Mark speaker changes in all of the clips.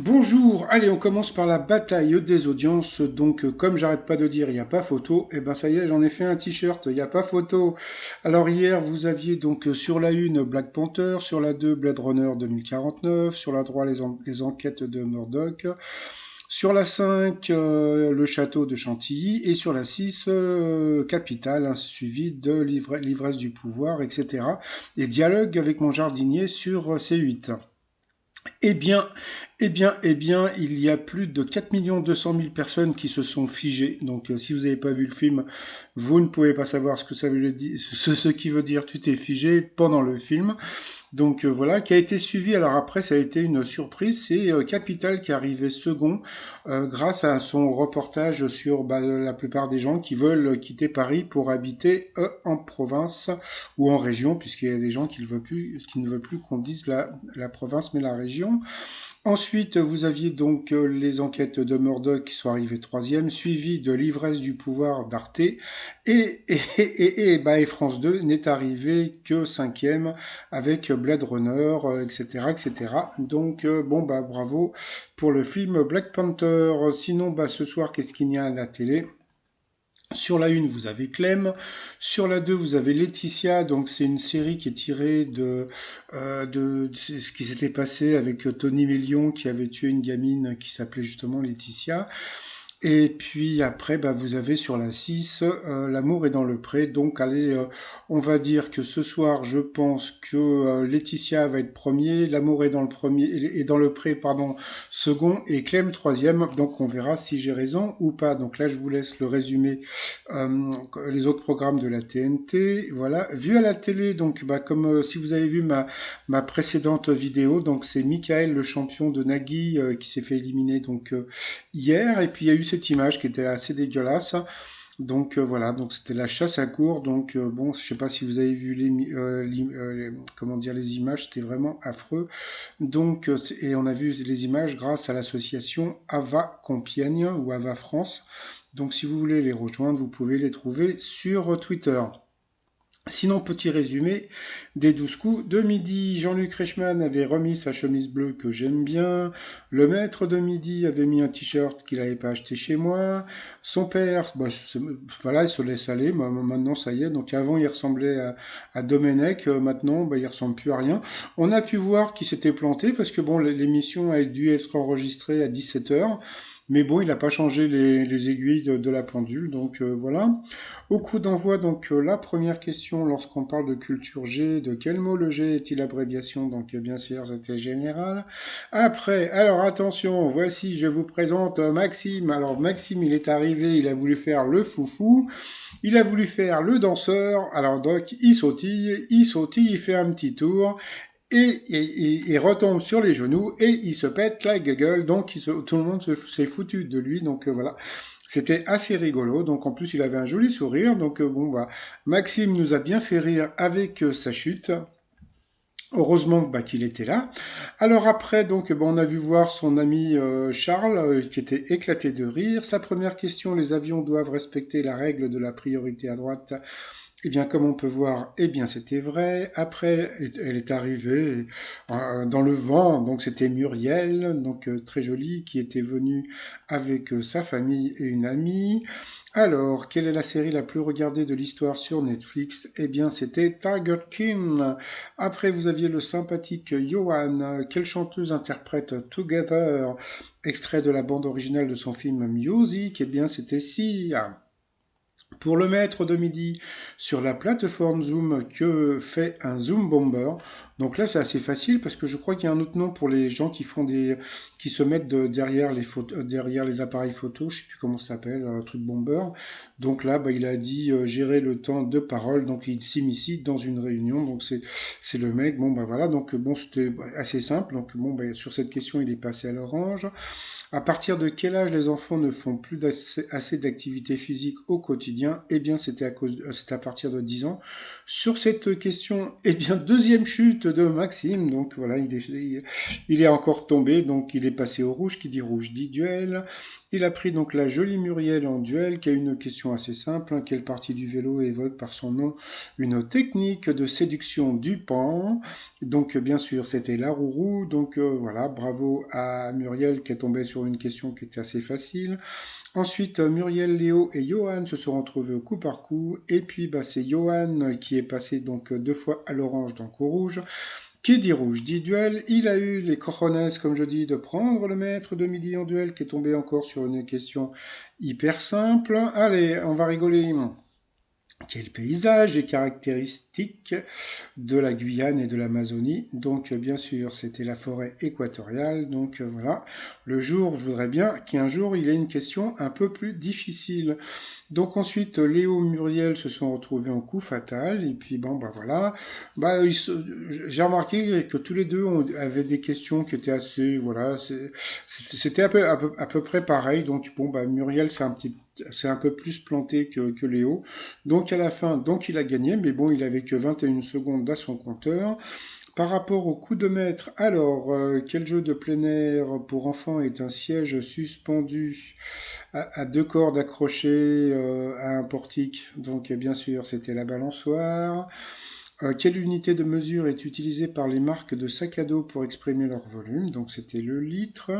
Speaker 1: Bonjour, allez, on commence par la bataille des audiences. Donc, comme j'arrête pas de dire, il n'y a pas photo, et ben ça y est, j'en ai fait un t-shirt, il n'y a pas photo. Alors hier, vous aviez donc sur la une Black Panther, sur la 2 Blade Runner 2049, sur la 3 les enquêtes de Murdoch, sur la 5 le château de Chantilly, et sur la 6 Capital, hein, suivi de l'ivresse du pouvoir, etc. Et dialogue avec mon jardinier sur C8. Eh bien, il y a plus de 4 200 000 personnes qui se sont figées. Donc, si vous n'avez pas vu le film, vous ne pouvez pas savoir ce que ça veut dire, ce qui veut dire tu t'es figé pendant le film. Donc voilà, qui a été suivi. Alors après, ça a été une surprise. C'est Capital qui est arrivé second grâce à son reportage sur la plupart des gens qui veulent quitter Paris pour habiter en province ou en région, puisqu'il y a des gens qui ne veulent plus qu'on dise la province mais la région. Ensuite, vous aviez donc les enquêtes de Murdoch qui sont arrivées troisième, suivi de l'ivresse du pouvoir d'Arte, et France 2 n'est arrivé que cinquième avec Blade Runner, etc., etc. Donc, bon, bravo pour le film Black Panther. Sinon, ce soir, qu'est-ce qu'il y a à la télé? Sur la une, vous avez Clem. Sur la 2, vous avez Laetitia. Donc, c'est une série qui est tirée de ce qui s'était passé avec Tony Mélion qui avait tué une gamine qui s'appelait justement Laetitia. Et puis après, vous avez sur la 6, L'amour est dans le pré. Donc allez, on va dire que ce soir, je pense que Laetitia va être premier, L'amour est dans le premier et dans le pré, pardon, second et Clem troisième. Donc on verra si j'ai raison ou pas. Donc là, je vous laisse le résumé, euh, les autres programmes de la TNT. Voilà, vu à la télé. Donc comme si vous avez vu ma précédente vidéo, donc c'est Michael, le champion de Nagui, qui s'est fait éliminer donc hier, et puis il y a eu cette image qui était assez dégueulasse. Donc voilà, donc c'était la chasse à courre. Donc bon, je sais pas si vous avez vu comment dire les images, c'était vraiment affreux. Donc et on a vu les images grâce à l'association Ava Compiègne ou Ava France. Donc si vous voulez les rejoindre, vous pouvez les trouver sur Twitter. Sinon, petit résumé des 12 coups de midi. Jean-Luc Reichmann avait remis sa chemise bleue que j'aime bien. Le maître de midi avait mis un t-shirt qu'il n'avait pas acheté chez moi. Son père, voilà, il se laisse aller. Maintenant, ça y est. Donc avant, il ressemblait à Domenech. Maintenant, il ressemble plus à rien. On a pu voir qu'il s'était planté parce que bon, l'émission a dû être enregistrée à 17 heures. Mais bon, il n'a pas changé les aiguilles de la pendule. Donc voilà. Au coup d'envoi, donc la première question, lorsqu'on parle de culture G, de quel mot le G est-il abréviation? Donc bien sûr, c'était général. Après, alors attention, voici, je vous présente Maxime. Alors Maxime, il est arrivé, il a voulu faire le foufou, il a voulu faire le danseur. Alors donc, il sautille, il fait un petit tour. Et retombe sur les genoux et il se pète la gueule, donc tout le monde s'est foutu de lui, donc voilà. C'était assez rigolo, donc en plus il avait un joli sourire, donc Maxime nous a bien fait rire avec sa chute. Heureusement qu'il était là. Alors après, donc, on a vu voir son ami Charles, qui était éclaté de rire. Sa première question, les avions doivent respecter la règle de la priorité à droite. Eh bien, comme on peut voir, eh bien, c'était vrai. Après, elle est arrivée dans le vent, donc c'était Muriel, donc très jolie, qui était venue avec sa famille et une amie. Alors, quelle est la série la plus regardée de l'histoire sur Netflix? Eh bien, c'était Tiger King. Après, vous aviez le sympathique Johan. Quelle chanteuse interprète Together, extrait de la bande originale de son film Music? Eh bien, c'était Sia. Pour le maître de midi sur la plateforme Zoom, que fait un Zoom Bomber? Donc là, c'est assez facile parce que je crois qu'il y a un autre nom pour les gens qui se mettent derrière derrière les appareils photo. Je sais plus comment ça s'appelle, un truc bomber. Donc là, il a dit gérer le temps de parole. Donc il s'immisce dans une réunion. Donc c'est le mec. Bon voilà. Donc bon, c'était assez simple. Donc bon, sur cette question, il est passé à l'orange. À partir de quel âge les enfants ne font plus assez d'activité physique au quotidien? Eh bien, c'est à partir de 10 ans. Sur cette question, eh bien, deuxième chute de Maxime. Donc voilà, il est encore tombé, donc il est passé au rouge. Qui dit rouge dit duel. Il a pris donc la jolie Muriel en duel, qui a une question assez simple, hein. Quelle partie du vélo évoque par son nom une technique de séduction du pan? Donc bien sûr, c'était la roue. Donc voilà, bravo à Muriel qui est tombée sur une question qui était assez facile. Ensuite, Muriel, Léo et Johan se sont retrouvés au coup par coup. Et puis, bah, c'est Johan qui est passé donc deux fois à l'orange, donc au rouge. Qui dit rouge dit duel. Il a eu les cojones, comme je dis, de prendre le maître de midi en duel, qui est tombé encore sur une question hyper simple. Allez, on va rigoler. Quel paysage et caractéristiques de la Guyane et de l'Amazonie? Donc bien sûr, c'était la forêt équatoriale. Donc voilà, je voudrais bien qu'un jour il ait une question un peu plus difficile. Donc ensuite, Léo et Muriel se sont retrouvés en coup fatal. Et puis bon, bah voilà, bah j'ai remarqué que tous les deux avaient des questions qui étaient assez, voilà, c'était à peu près pareil. Donc bon, bah Muriel c'est un peu plus planté que Léo. Donc à la fin, donc il a gagné, mais bon, il avait que 21 secondes à son compteur. Par rapport au coup de maître, alors, quel jeu de plein air pour enfants est un siège suspendu à deux cordes accrochées à un portique? Donc bien sûr, c'était la balançoire. Quelle unité de mesure est utilisée par les marques de sac à dos pour exprimer leur volume? Donc c'était le litre.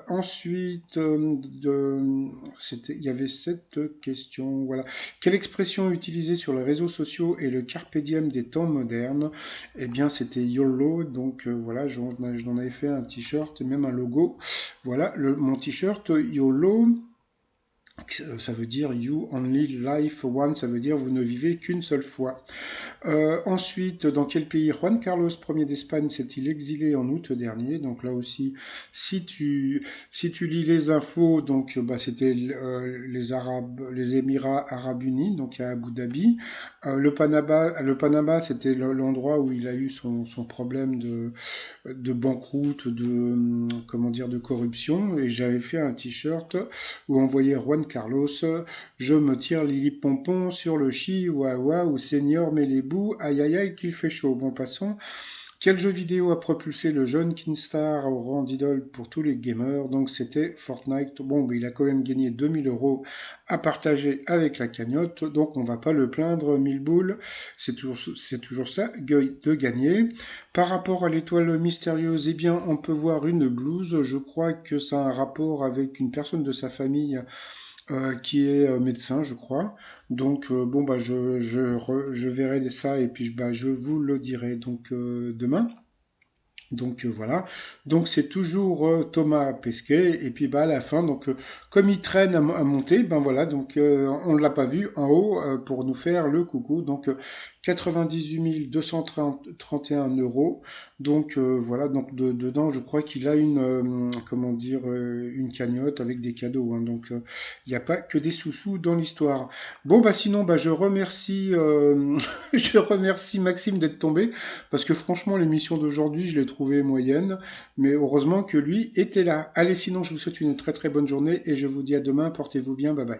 Speaker 1: Ensuite, il y avait cette question. Voilà. Quelle expression utilisée sur les réseaux sociaux est le carpe diem des temps modernes? Eh bien, c'était YOLO. Donc voilà, j'en avais fait un t-shirt et même un logo. Voilà, mon t-shirt YOLO. Ça veut dire You Only Life One, ça veut dire vous ne vivez qu'une seule fois. Ensuite, dans quel pays Juan Carlos Ier d'Espagne s'est-il exilé en août dernier? Donc là aussi, si tu lis les infos, donc bah, c'était les Émirats Arabes Unis, donc à Abu Dhabi. Le Panama, c'était l'endroit où il a eu son problème de banqueroute, comment dire, de corruption. Et j'avais fait un t-shirt où on voyait Juan Carlos, je me tire Lily Pompon sur le chihuahua ou Seigneur Mélébou, aïe aïe aïe qu'il fait chaud. Bon, passons. Quel jeu vidéo a propulsé le jeune Kinstar au rang d'idole pour tous les gamers? Donc c'était Fortnite. Bon, mais il a quand même gagné 2000 € à partager avec la cagnotte, donc on va pas le plaindre, 1000 boules, c'est toujours ça de gagner. Par rapport à l'étoile mystérieuse, eh bien on peut voir une blouse, je crois que ça a un rapport avec une personne de sa famille qui est médecin, je crois. Donc, bon, bah, je verrai ça et puis bah, je vous le dirai donc demain. Donc voilà, donc c'est toujours Thomas Pesquet, et puis bah à la fin, donc comme il traîne à monter, ben voilà, donc on ne l'a pas vu en haut pour nous faire le coucou, donc 98 231 euros, donc voilà, donc dedans je crois qu'il a comment dire, une cagnotte avec des cadeaux, hein, donc il n'y a pas que des sous-sous dans l'histoire. Bon bah sinon bah je remercie, je remercie Maxime d'être tombé. Parce que franchement, l'émission d'aujourd'hui, je l'ai trouvée moyenne, mais heureusement que lui était là. Allez, sinon, je vous souhaite une très très bonne journée et je vous dis à demain. Portez-vous bien, bye bye.